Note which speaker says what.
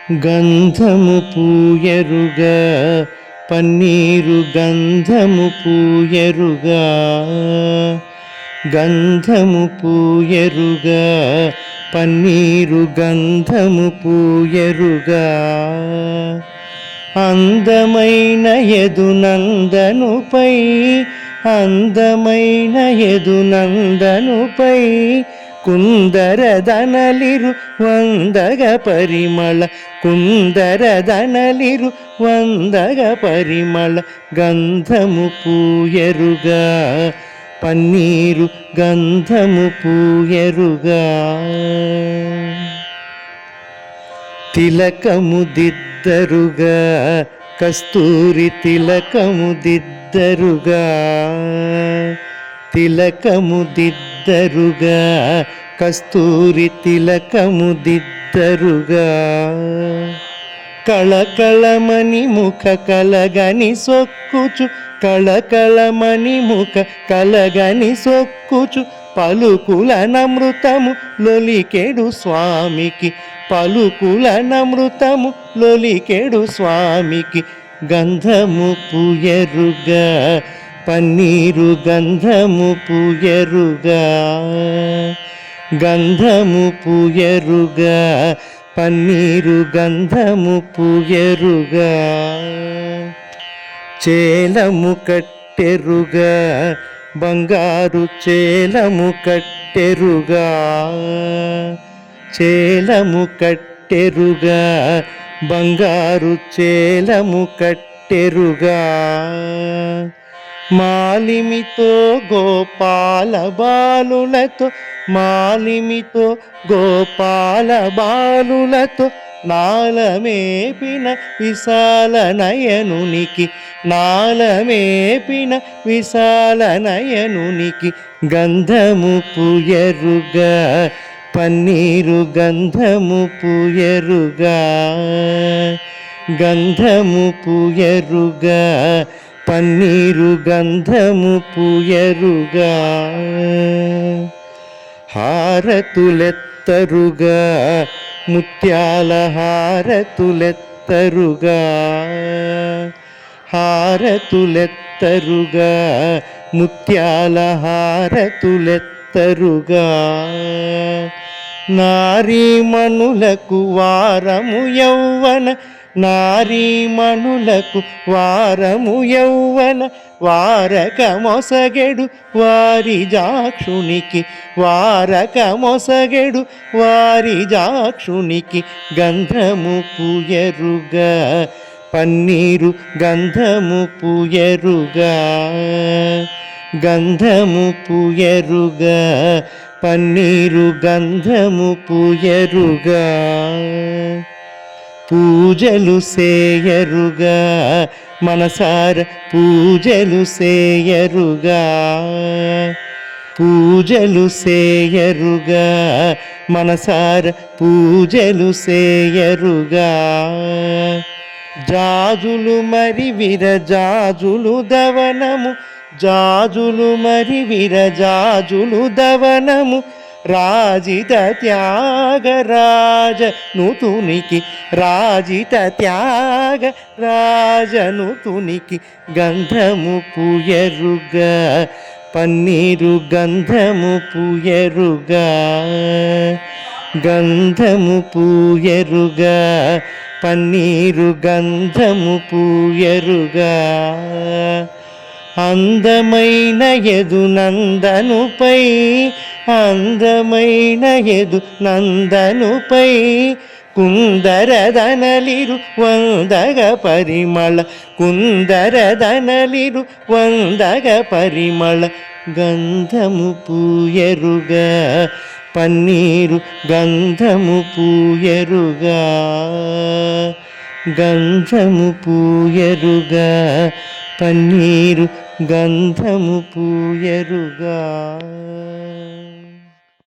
Speaker 1: గంధము పూయరుగా పన్నీరు గంధము పూయరుగా గంధము పూయరుగా పన్నీరు గంధము పూయరుగా అందమైన యదునందనుపై అందమైన యదునందనుపై కుందరదనలిరు వందగ పరిమళ కుందరదనలిరు వందగ పరిమళ గంధము పూయరుగా పన్నీరు గంధము పూయరుగా తిలకము దిద్దరుగా కస్తూరి తిలకము దిద్దరుగా తిలకము దిద్దరుగా కస్తూరి తిలకము దిద్దరుగా కళకళమణి ముఖ కలగని సొక్కుచు కళకళమణి ముఖ కలగని సొక్కుచు పలుకుల నమృతము లొలికెడు స్వామికి పలుకుల నమృతము లొలికెడు స్వామికి గంధము పూయరుగా పన్నీరు గంధము పూయరుగా గంధము పూయరుగా పన్నీరు గంధము పూయరుగా చేలము కట్టెరుగా బంగారు చేలము కట్టెరుగా చేలము కట్టెరుగా బంగారు చేలము కట్టెరుగా మాలిమితో గోపాల బాలులతో మాలిమితో గోపాల బాలులతో నాలమేపిన విశాల నయనునికి నాలమేపిన విశాల నయనునికి గంధము పూయరుగా పన్నీరు గంధము పూయరుగా గంధము పూయరుగా పన్నీరు గంధము పూయరుగా హారతులెత్తరుగా ముత్యాల హారతులెత్తరుగా హారతులెత్తరుగా ముత్యాల హారతులెత్తరుగా నారీమణులకు వారము యౌవన నారీమణులకు వారము యౌవన వారక మొసగెడు వారి జాక్షునికి వారక మొసగెడు వారి జాక్షునికి గంధము పూయరుగా పన్నీరు గంధము పూయరుగా గంధము పూయరుగా పన్నీరు గంధము పూయరుగా పూజలు సేయరుగా మనసార పూజలు సేయరుగా పూజలు సేయరుగా మనసార పూజలు సేయరుగా జాజులు మరి విరజాజులు దవనము జాజులు మరి విరజాజులు దవనము రాజిత త్యాగరాజ నుతునికి రాజిత త్యాగ రాజనుతునికి గంధము పూయరుగా పన్నీరు గంధము పూయరుగా గంధము పూయరుగా పన్నీరు గంధము పూయరుగా అందమైన యదునందనుపై అందమైన యదునందనుపై కుందరదనలిరు వందగ పరిమళ కుందరదనలిరు వందగ పరిమళ గంధము పూయరుగా పన్నీరు గంధము పూయరుగా గంధము పూయరుగా పన్నీరు గంధము పూయరుగా